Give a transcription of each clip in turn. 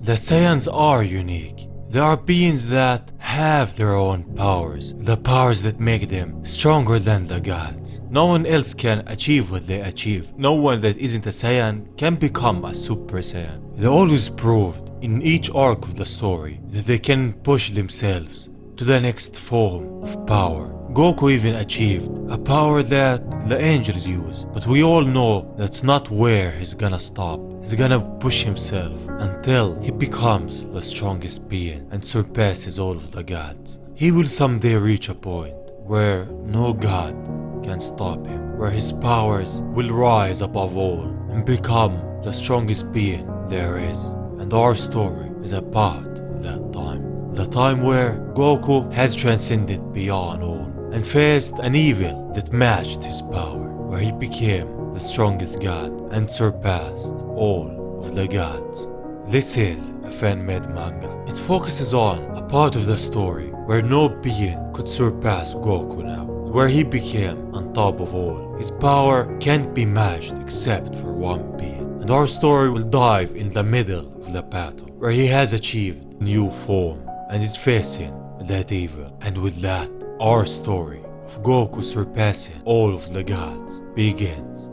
The Saiyans are unique. They are beings that have their own powers, the powers that make them stronger than the gods. No one else can achieve what they achieve. No one that isn't a Saiyan can become a Super Saiyan. They always proved in each arc of the story that they can push themselves to the next form of power. Goku even achieved a power that the angels use, but we all know that's not where he's gonna stop. He's gonna push himself until he becomes the strongest being and surpasses all of the gods. He will someday reach a point where no god can stop him, where his powers will rise above all and become the strongest being there is. And our story is about that time. The time where Goku has transcended beyond all and faced an evil that matched his power, where he became the strongest god and surpassed all of the gods. This is a fan-made manga. It focuses on a part of the story where no being could surpass Goku now, where he became on top of all. His power can't be matched except for one being. And our story will dive in the middle of the battle, where he has achieved new form and is facing that evil. And with that, our story of Goku surpassing all of the gods begins.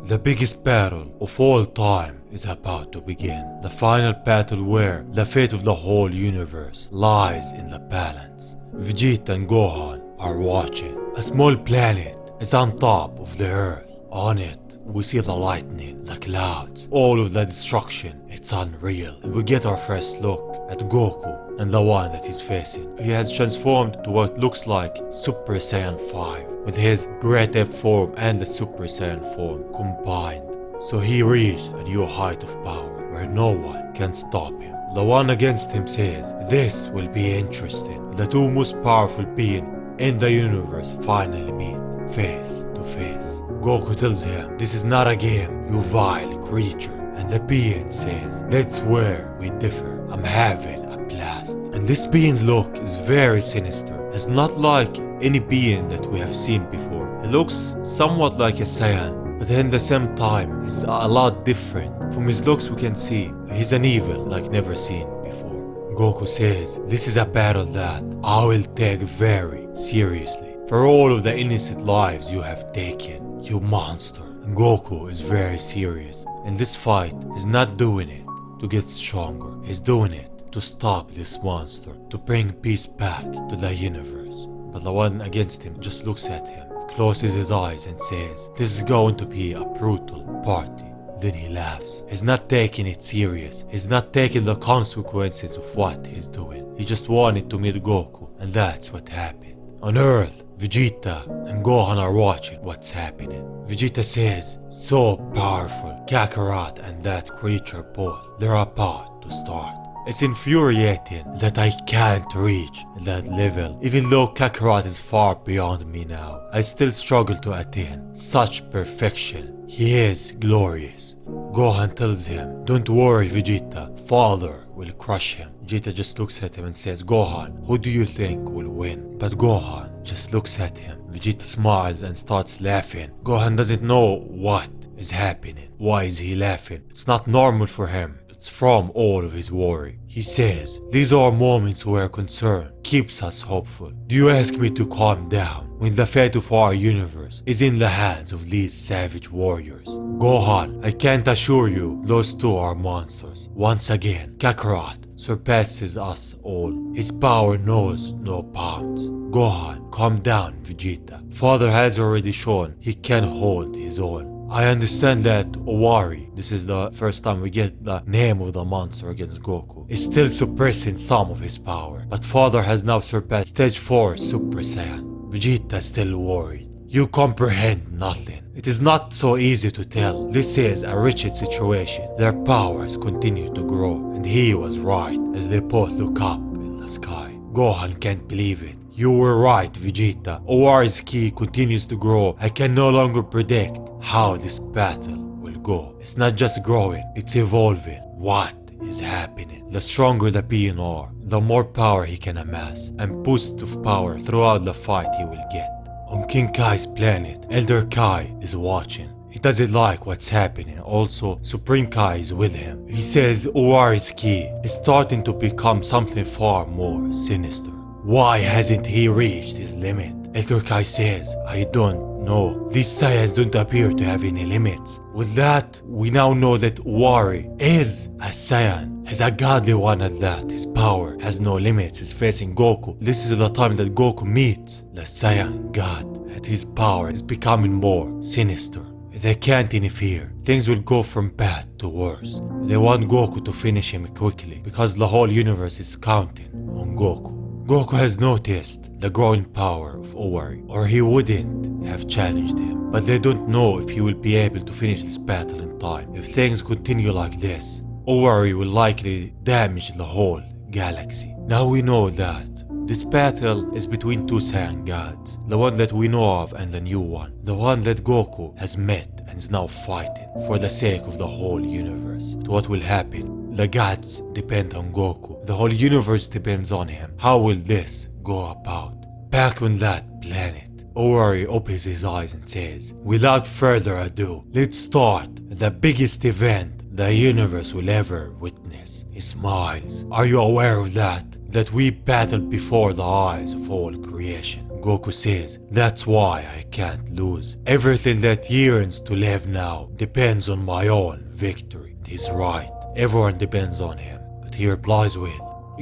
The biggest battle of all time is about to begin. The final battle where the fate of the whole universe lies in the balance. Vegeta and Gohan are watching. A small planet is on top of the earth. On it, we see the lightning, the clouds, all of the destruction. It's unreal. And we get our first look at Goku and the one that he's facing. He has transformed to what looks like Super Saiyan 5 with his Great Ape form and the Super Saiyan form combined. So he reached a new height of power where no one can stop him. The one against him says, "This will be interesting." The two most powerful beings in the universe finally meet face to face. Goku tells him, "This is not a game, you vile creature." And the being says, "That's where we differ. I'm having a blast." And this being's look is very sinister. It's not like any being that we have seen before. He looks somewhat like a Saiyan, but at the same time, he's a lot different. From his looks we can see he's an evil like never seen before. Goku says, "This is a battle that I will take very seriously. For all of the innocent lives you have taken, you monster." And Goku is very serious. In this fight, he's not doing it to get stronger. He's doing it to stop this monster, to bring peace back to the universe. But the one against him just looks at him, closes his eyes and says, "This is going to be a brutal party." Then he laughs. He's not taking it serious. He's not taking the consequences of what he's doing. He just wanted to meet Goku, and that's what happened. On Earth, Vegeta and Gohan are watching what's happening. Vegeta says, "So powerful. Kakarot and that creature both, they're about to start. It's infuriating that I can't reach that level. Even though Kakarot is far beyond me now, I still struggle to attain such perfection. He is glorious." Gohan tells him, "Don't worry, Vegeta. Father will crush him." Vegeta just looks at him and says, "Gohan, who do you think will win?" But Gohan just looks at him. Vegeta smiles and starts laughing. Gohan doesn't know what is happening. Why is he laughing? It's not normal for him. It's from all of his worry. He says, "These are moments where concern keeps us hopeful. Do you ask me to calm down when the fate of our universe is in the hands of these savage warriors? Gohan, I can't assure you those two are monsters. Once again, Kakarot surpasses us all. His power knows no bounds." Gohan, calm down, Vegeta. Father has already shown he can hold his own. I understand that Owry, this is the first time we get the name of the monster against Goku, is still suppressing some of his power. But Father has now surpassed stage 4 Super Saiyan. Vegeta is still worried. You comprehend nothing. It is not so easy to tell. This is a wretched situation. Their powers continue to grow. And he was right as they both look up in the sky. Gohan can't believe it. You were right, Vegeta. Owry's ki continues to grow. I can no longer predict how this battle will go. It's not just growing, it's evolving. What is happening? The stronger the being are, the more power he can amass and boost of power throughout the fight he will get. On King Kai's planet, Elder Kai is watching. He doesn't like what's happening. Also, Supreme Kai is with him. He says Owry's ki is starting to become something far more sinister. Why hasn't he reached his limit? Elder Kai says, I don't know. These Saiyans don't appear to have any limits. With that, we now know that Owry is a Saiyan. He's a godly one at that. His power has no limits. He's facing Goku. This is the time that Goku meets the Saiyan God. And his power is becoming more sinister. They can't interfere. Things will go from bad to worse. They want Goku to finish him quickly because the whole universe is counting on Goku. Goku has noticed the growing power of Owry, or he wouldn't have challenged him. But they don't know if he will be able to finish this battle in time. If things continue like this, Owry will likely damage the whole galaxy. Now we know that this battle is between two Saiyan gods, the one that we know of and the new one, the one that Goku has met and is now fighting for the sake of the whole universe. To what will happen? The gods depend on Goku, the whole universe depends on him. How will this go about? Back on that planet, Owry opens his eyes and says, without further ado, let's start the biggest event the universe will ever witness. He smiles. Are you aware of that? That we battled before the eyes of all creation. Goku says, that's why I can't lose. Everything that yearns to live now depends on my own victory. And he's right. Everyone depends on him. But he replies with,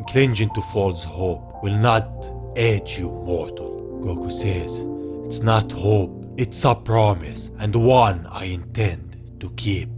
clinging to false hope will not aid you, mortal. Goku says, it's not hope, it's a promise, and one I intend to keep.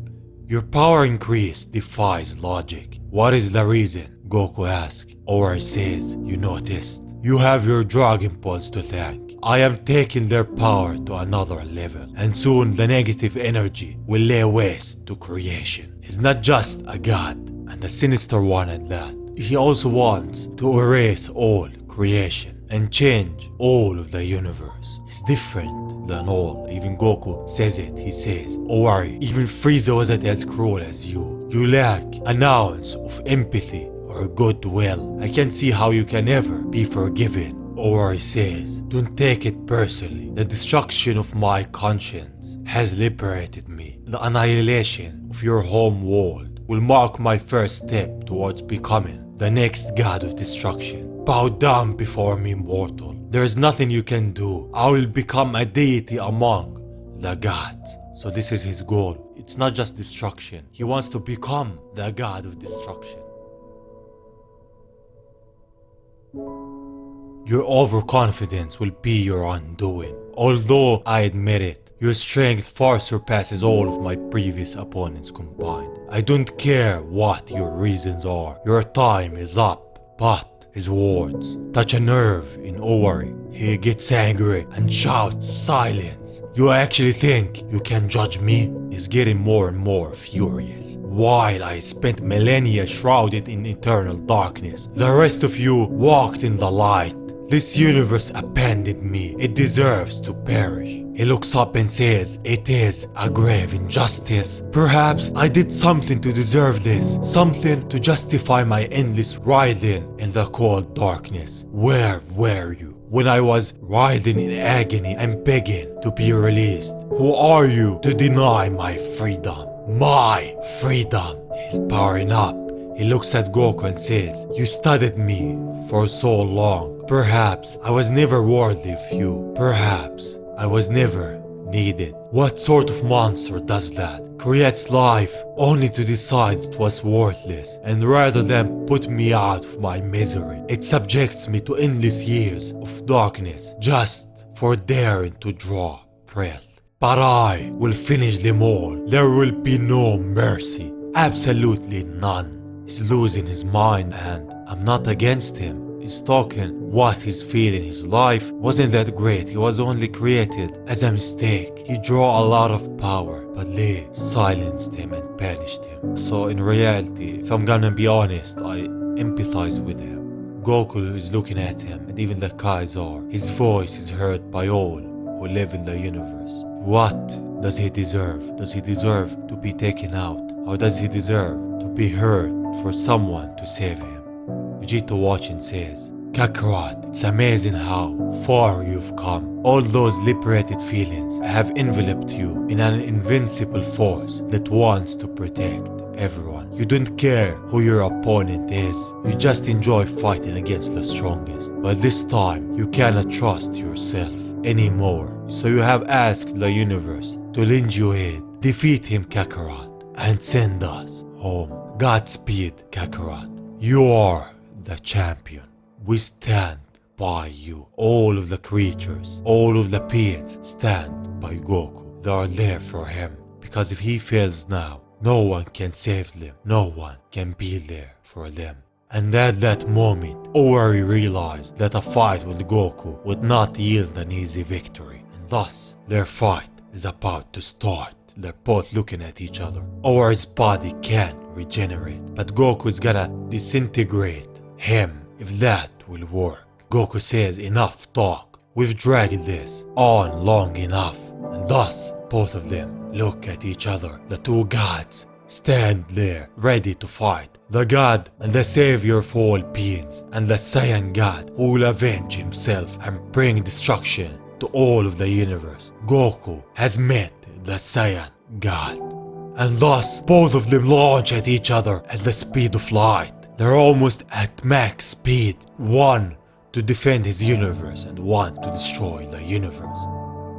Your power increase defies logic. What is the reason? Goku asks. Owry says, you noticed. You have your Dragon Balls to thank. I am taking their power to another level, and soon the negative energy will lay waste to creation. He's not just a god, and a sinister one at that. He also wants to erase all creation and change all of the universe. He's different than all. Even Goku says it. He says, Owry, even Frieza wasn't as cruel as you. You lack an ounce of empathy or goodwill. I can't see how you can ever be forgiven. Owry says, don't take it personally. The destruction of my conscience has liberated me. The annihilation of your home world will mark my first step towards becoming the next god of destruction. Bow down before me, mortal. There is nothing you can do. I will become a deity among the gods. So this is his goal. It's not just destruction. He wants to become the god of destruction. Your overconfidence will be your undoing. Although I admit it, your strength far surpasses all of my previous opponents combined. I don't care what your reasons are. Your time is up. But his words touch a nerve in Owry. He gets angry and shouts, silence. You actually think you can judge me? He's getting more and more furious. While I spent millennia shrouded in eternal darkness, the rest of you walked in the light. This universe abandoned me. It deserves to perish. He looks up and says, it is a grave injustice. Perhaps I did something to deserve this. Something to justify my endless writhing in the cold darkness. Where were you when I was writhing in agony and begging to be released? Who are you to deny my freedom? My freedom. He's powering up. He looks at Goku and says, you studied me for so long. Perhaps I was never worthy of you. Perhaps I was never needed. What sort of monster does that? Creates life only to decide it was worthless, and rather than put me out of my misery, it subjects me to endless years of darkness just for daring to draw breath. But I will finish them all. There will be no mercy. Absolutely none. He's losing his mind, and I'm not against him. He's talking what he's feeling. His life wasn't that great. He was only created as a mistake. He drew a lot of power, but Lee silenced him and banished him. So in reality, if I'm gonna be honest, I empathize with him. Goku is looking at him, and even the Kais are. His voice is heard by all who live in the universe. What does he deserve? Does he deserve to be taken out? Or does he deserve to be hurt for someone to save him? Vegeta watching says, Kakarot, it's amazing how far you've come. All those liberated feelings have enveloped you in an invincible force that wants to protect everyone. You don't care who your opponent is, you just enjoy fighting against the strongest. But this time, you cannot trust yourself anymore. So you have asked the universe to lend you aid. Defeat him, Kakarot, and send us home. Godspeed, Kakarot. You are the champion. We stand by you. All of the creatures, all of the beings stand by Goku. They are there for him. Because if he fails now, no one can save them. No one can be there for them. And at that moment, Owry realized that a fight with Goku would not yield an easy victory. And thus, their fight is about to start. They're both looking at each other. Owry's body can regenerate, but Goku's gonna disintegrate him if that will work. Goku says, enough talk. We've dragged this on long enough. And thus, both of them look at each other. The two gods stand there, ready to fight. The God and the savior of all beings, and the Saiyan God who will avenge himself and bring destruction to all of the universe. Goku has met the Saiyan God. And thus, both of them launch at each other at the speed of light. They're almost at max speed. One to defend his universe and one to destroy the universe.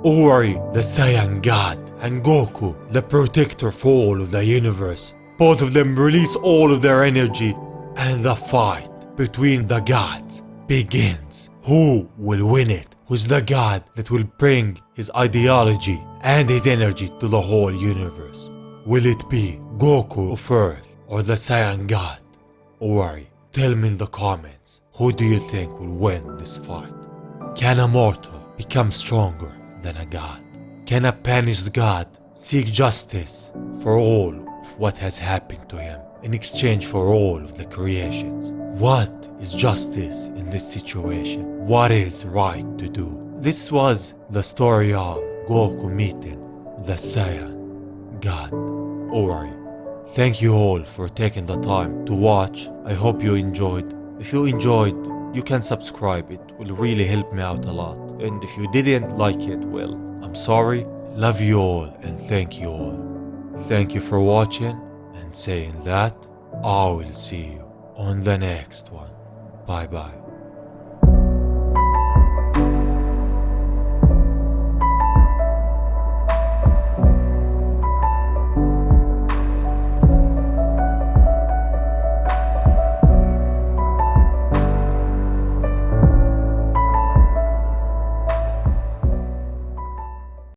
Owry, the Saiyan God, and Goku, the protector for all of the universe. Both of them release all of their energy and the fight between the gods begins. Who will win it? Who's the god that will bring his ideology and his energy to the whole universe? Will it be Goku of Earth or the Saiyan God? Owry, tell me in the comments, who do you think will win this fight? Can a mortal become stronger than a god? Can a punished god seek justice for all of what has happened to him in exchange for all of the creations? What is justice in this situation? What is right to do? This was the story of Goku meeting the Saiyan God, Owry. Thank you all for taking the time to watch. I hope you enjoyed. If you enjoyed, you can subscribe. It will really help me out a lot. And if you didn't like it, well, I'm sorry. Love you all and thank you all. Thank you for watching, and saying that, I will see you on the next one. Bye bye.